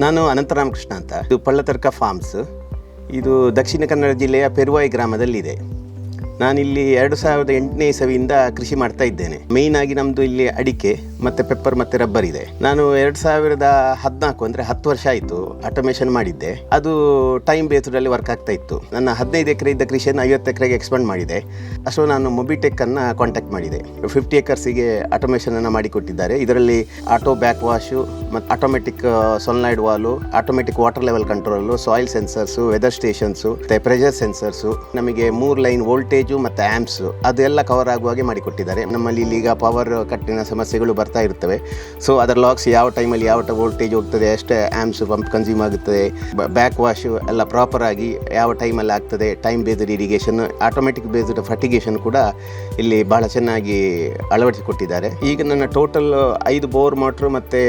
ನಾನು ಅನಂತರಾಮಕೃಷ್ಣ ಅಂತ. ಇದು ಪಳ್ಳತರ್ಕ ಫಾರ್ಮ್ಸ್. ಇದು ದಕ್ಷಿಣ ಕನ್ನಡ ಜಿಲ್ಲೆಯ ಪೆರುವಾಯಿ ಗ್ರಾಮದಲ್ಲಿದೆ. ನಾನಿಲ್ಲಿ 2008ನೇ ಇಸವಿಯಿಂದ ಕೃಷಿ ಮಾಡ್ತಾ ಇದ್ದೇನೆ. ಮೇಯ್ನ್ ಆಗಿ ನಮ್ಮದು ಇಲ್ಲಿ ಅಡಿಕೆ ಮತ್ತು ಪೆಪ್ಪರ್ ಮತ್ತು ರಬ್ಬರ್ ಇದೆ. ನಾನು 2014 ಅಂದರೆ 10 ವರ್ಷ ಆಯಿತು ಆಟೋಮೇಷನ್ ಮಾಡಿದ್ದೆ. ಅದು ಟೈಮ್ ಬೇಸ್ಡಲ್ಲಿ ವರ್ಕ್ ಆಗ್ತಾ ಇತ್ತು. ನನ್ನ 15 ಎಕರೆ ಇದ್ದ ಕೃಷಿಯನ್ನು 50 ಎಕರೆಗೆ ಎಕ್ಸ್ಪೆಂಡ್ ಮಾಡಿದೆ. ಅಷ್ಟು ನಾನು ಮೊಬಿಟೆಕ್ಕನ್ನು ಕಾಂಟ್ಯಾಕ್ಟ್ ಮಾಡಿದೆ. 50 ಎಕರ್ಸಿಗೆ ಆಟೋಮೇಷನನ್ನು ಮಾಡಿಕೊಟ್ಟಿದ್ದಾರೆ. ಇದರಲ್ಲಿ ಆಟೋ ಬ್ಯಾಕ್ ವಾಶು ಮತ್ತು automatic sunlight valve, automatic water level control, soil sensors, weather stations ಮತ್ತು ಪ್ರೆಷರ್ ಸೆನ್ಸರ್ಸು, ನಮಗೆ 3 ಲೈನ್ ವೋಲ್ಟೇಜು ಮತ್ತು ಆ್ಯಮ್ಸು ಅದೆಲ್ಲ ಕವರ್ ಆಗುವ ಹಾಗೆ ಮಾಡಿಕೊಟ್ಟಿದ್ದಾರೆ. ನಮ್ಮಲ್ಲಿ ಇಲ್ಲಿಗ ಪವರ್ ಕಟ್ಟಿನ ಸಮಸ್ಯೆಗಳು ಬರ್ತಾ ಇರ್ತವೆ. ಸೊ ಅದರ ಲಾಕ್ಸ್ ಯಾವ ಟೈಮಲ್ಲಿ ಯಾವ ವೋಲ್ಟೇಜ್ ಹೋಗ್ತದೆ, ಅಷ್ಟೇ ಆ್ಯಮ್ಸು ಪಂಪ್ ಕನ್ಸ್ಯೂಮ್ ಆಗುತ್ತದೆ, ಬ್ಯಾಕ್ ವಾಶು ಎಲ್ಲ ಪ್ರಾಪರ್ ಆಗಿ ಯಾವ ಟೈಮಲ್ಲಿ ಆಗ್ತದೆ, time based irrigation, automatic based fertigation ಕೂಡ ಇಲ್ಲಿ ಬಹಳ ಚೆನ್ನಾಗಿ ಅಳವಡಿಸಿಕೊಟ್ಟಿದ್ದಾರೆ. ಈಗ ನನ್ನ ಟೋಟಲ್ 5 ಬೋರ್ ಮೋಟ್ರು ಮತ್ತು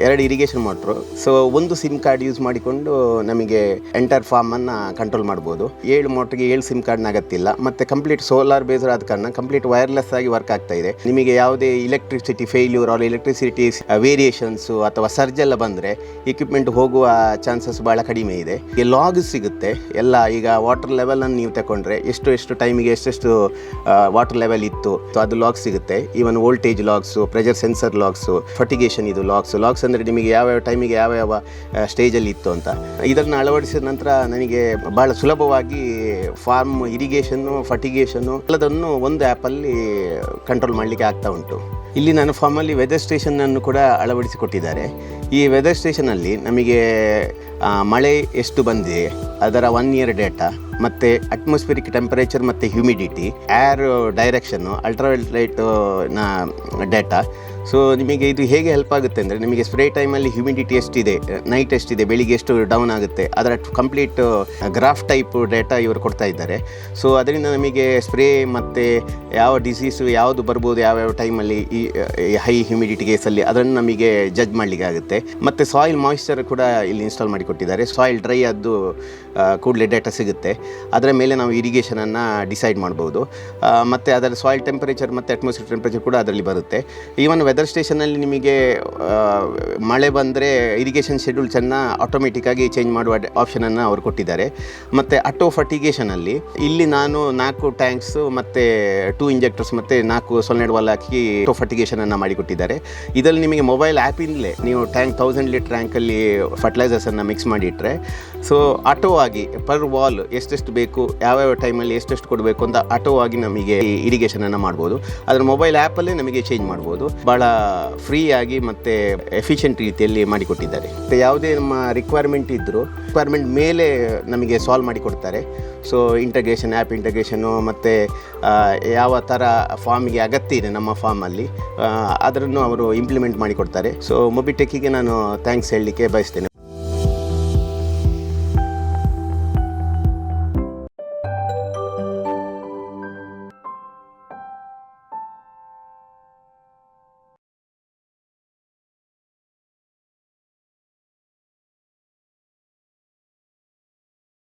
2 ಇರಿಗೇಷನ್ ಮೋಟ್ರು. ಸೊ ಒಂದು ಸಿಮ್ ಕಾರ್ಡ್ ಯೂಸ್ ಮಾಡಿಕೊಂಡು ನಮಗೆ ಎಂಟರ್ ಫಾರ್ಮನ್ನು ಕಂಟ್ರೋಲ್ ಮಾಡ್ಬೋದು. 7 ಮೋಟ್ರಿಗೆ 7 ಸಿಮ್ ಕಾರ್ಡ್ನ ಅಗತ್ಯಿಲ್ಲ. ಮತ್ತು ಕಂಪ್ಲೀಟ್ ಸೋಲಾರ್ ಬೇಸ್ಡ್ ಆದ ಕಾರಣ ಕಂಪ್ಲೀಟ್ ವೈರ್ಲೆಸ್ ಆಗಿ ವರ್ಕ್ ಆಗ್ತಾ ಇದೆ. ನಿಮಗೆ ಯಾವುದೇ electricity failure or electricity variations ಅಥವಾ ಸರ್ಜ್ ಎಲ್ಲ ಬಂದರೆ ಇಕ್ವಿಪ್ಮೆಂಟ್ ಹೋಗುವ ಚಾನ್ಸಸ್ ಭಾಳ ಕಡಿಮೆ ಇದೆ. ಈ ಲಾಗ್ ಸಿಗುತ್ತೆ ಎಲ್ಲ. ಈಗ ವಾಟರ್ ಲೆವೆಲನ್ನು ನೀವು ತಗೊಂಡ್ರೆ ಎಷ್ಟು ಟೈಮಿಗೆ ಎಷ್ಟೆಷ್ಟು ವಾಟರ್ ಲೆವೆಲ್ ಇತ್ತು ಅದು ಲಾಗ್ ಸಿಗುತ್ತೆ. Even voltage logs, pressure sensor logs, fertigation ಇದು ಲಾಗ್ಸ್ ಅಂದರೆ ನಿಮಗೆ ಯಾವ್ಯಾವ ಟೈಮಿಗೆ ಯಾವ ಸ್ಟೇಜಲ್ಲಿ ಇತ್ತು ಅಂತ. ಇದನ್ನು ಅಳವಡಿಸಿದ ನಂತರ ನನಗೆ ಭಾಳ ಸುಲಭವಾಗಿ ಫಾರ್ಮ್ ಇರಿಗೇಷನ್ನು, ಫರ್ಟಿಗೇಷನ್ನು ಎಲ್ಲದನ್ನು ಒಂದು ಆ್ಯಪಲ್ಲಿ ಕಂಟ್ರೋಲ್ ಮಾಡಲಿಕ್ಕೆ ಆಗ್ತಾ ಉಂಟು. ಇಲ್ಲಿ ನಾನು ಫಾರ್ಮಲ್ಲಿ ವೆದರ್ ಸ್ಟೇಷನನ್ನು ಕೂಡ ಅಳವಡಿಸಿಕೊಟ್ಟಿದ್ದಾರೆ. ಈ ವೆದರ್ ಸ್ಟೇಷನಲ್ಲಿ ನಮಗೆ ಮಳೆ ಎಷ್ಟು ಬಂದಿದೆ ಅದರ 1 ಇಯರ್ ಡೇಟಾ, ಮತ್ತು ಅಟ್ಮಾಸ್ಫಿಯರಿಕ್ ಟೆಂಪರೇಚರ್ ಮತ್ತು ಹ್ಯೂಮಿಡಿಟಿ, ಏರ್ ಡೈರೆಕ್ಷನ್ನು, ಅಲ್ಟ್ರಾವೈಲೆಟ್ನ ಡೇಟಾ. ಸೊ ನಿಮಗೆ ಇದು ಹೇಗೆ ಹೆಲ್ಪ್ ಆಗುತ್ತೆ ಅಂದರೆ, ನಿಮಗೆ ಸ್ಪ್ರೇ ಟೈಮಲ್ಲಿ ಹ್ಯೂಮಿಡಿಟಿ ಎಷ್ಟಿದೆ, ನೈಟ್ ಎಷ್ಟಿದೆ, ಬೆಳಿಗ್ಗೆ ಎಷ್ಟು ಡೌನ್ ಆಗುತ್ತೆ, ಅದರ ಕಂಪ್ಲೀಟ್ ಗ್ರಾಫ್ ಟೈಪ್ ಡೇಟಾ ಇವರು ಕೊಡ್ತಾ ಇದ್ದಾರೆ. ಸೊ ಅದರಿಂದ ನಮಗೆ ಸ್ಪ್ರೇ ಮತ್ತು ಯಾವ ಡಿಸೀಸು ಯಾವುದು ಬರ್ಬೋದು ಯಾವ್ಯಾವ ಟೈಮಲ್ಲಿ ಈ ಹೈ ಹ್ಯೂಮಿಡಿಟಿ ಕೇಸಲ್ಲಿ ಅದನ್ನು ನಮಗೆ ಜಡ್ಜ್ ಮಾಡಲಿಕ್ಕೆ ಆಗುತ್ತೆ. ಮತ್ತು ಸಾಯಿಲ್ ಮಾಯಿಶ್ಚರ್ ಕೂಡ ಇಲ್ಲಿ ಇನ್ಸ್ಟಾಲ್ ಮಾಡಿಕೊಟ್ಟಿದ್ದಾರೆ. ಸಾಯಿಲ್ ಡ್ರೈ ಆದ್ದು ಕೂಡಲೇ ಡೇಟಾ ಸಿಗುತ್ತೆ. ಅದರ ಮೇಲೆ ನಾವು ಇರಿಗೇಷನನ್ನು ಡಿಸೈಡ್ ಮಾಡ್ಬೋದು. ಮತ್ತು ಅದರ ಸಾಯಿಲ್ ಟೆಂಪರೇಚರ್ ಮತ್ತು ಅಟ್ಮಾಸ್ಫಿಯರ್ ಟೆಂಪರೇಚರ್ ಕೂಡ ಅದರಲ್ಲಿ ಬರುತ್ತೆ. ಈವನ್ ವೆದರ್ ಸ್ಟೇಷನಲ್ಲಿ ನಿಮಗೆ ಮಳೆ ಬಂದರೆ ಇರಿಗೇಷನ್ ಶೆಡ್ಯೂಲ್ ಆಟೋಮೆಟಿಕ್ಕಾಗಿ ಚೇಂಜ್ ಮಾಡುವ ಆಪ್ಷನನ್ನು ಅವರು ಕೊಟ್ಟಿದ್ದಾರೆ. ಮತ್ತು ಆಟೋ ಫರ್ಟಿಗೇಷನಲ್ಲಿ ಇಲ್ಲಿ ನಾನು 4 ಟ್ಯಾಂಕ್ಸು ಮತ್ತು 2 ಇಂಜೆಕ್ಟರ್ಸ್ ಮತ್ತು 4 ಸೊಲ್ನೈಡ್ ವಾಲ್ ಹಾಕಿ ಆಟೋ ಫರ್ಟಿಗೇಷನನ್ನು ಮಾಡಿಕೊಟ್ಟಿದ್ದಾರೆ. ಇದರಲ್ಲಿ ನಿಮಗೆ ಮೊಬೈಲ್ ಆ್ಯಪಿಂದಲೇ ನೀವು 1000 ಲೀಟರ್ ಟ್ಯಾಂಕಲ್ಲಿ ಫರ್ಟಿಲೈಸರ್ಸನ್ನು ಮಿಕ್ಸ್ ಮಾಡಿಟ್ರೆ, ಸೊ ಆಟೋ ಆಗಿ ಪರ್ ವಾಲ್ ಎಷ್ಟೆಷ್ಟು ಬೇಕು, ಯಾವ್ಯಾವ ಟೈಮಲ್ಲಿ ಎಷ್ಟೆಷ್ಟು ಕೊಡಬೇಕು ಅಂತ ಆಟೋ ಆಗಿ ನಮಗೆ ಇರಿಗೇಷನನ್ನು ಮಾಡ್ಬೋದು. ಅದರ ಮೊಬೈಲ್ ಆ್ಯಪಲ್ಲೇ ನಮಗೆ ಚೇಂಜ್ ಮಾಡ್ಬೋದು. ಭಾಳ ಫ್ರೀ ಆಗಿ ಮತ್ತು ಎಫಿಷಿಯೆಂಟ್ ರೀತಿಯಲ್ಲಿ ಮಾಡಿಕೊಟ್ಟಿದ್ದಾರೆ. ಮತ್ತು ಯಾವುದೇ ನಮ್ಮ ರಿಕ್ವೈರ್ಮೆಂಟ್ ಇದ್ದರೂ ರಿಕ್ವೈರ್ಮೆಂಟ್ ಮೇಲೆ ನಮಗೆ ಸಾಲ್ವ್ ಮಾಡಿಕೊಡ್ತಾರೆ. ಸೊ ಇಂಟಗ್ರೇಷನ್, ಆ್ಯಪ್ ಇಂಟಗ್ರೇಷನು ಮತ್ತು ಯಾವ ಥರ ಫಾರ್ಮಿಗೆ ಅಗತ್ಯ ಇದೆ ನಮ್ಮ ಫಾರ್ಮಲ್ಲಿ ಅದನ್ನು ಅವರು ಇಂಪ್ಲಿಮೆಂಟ್ ಮಾಡಿಕೊಡ್ತಾರೆ. ಸೊ ಮೊಬಿಟೆಕ್ಕಿಗೆ ನಾನು ಥ್ಯಾಂಕ್ಸ್ ಹೇಳಲಿಕ್ಕೆ ಬಯಸ್ತೇನೆ.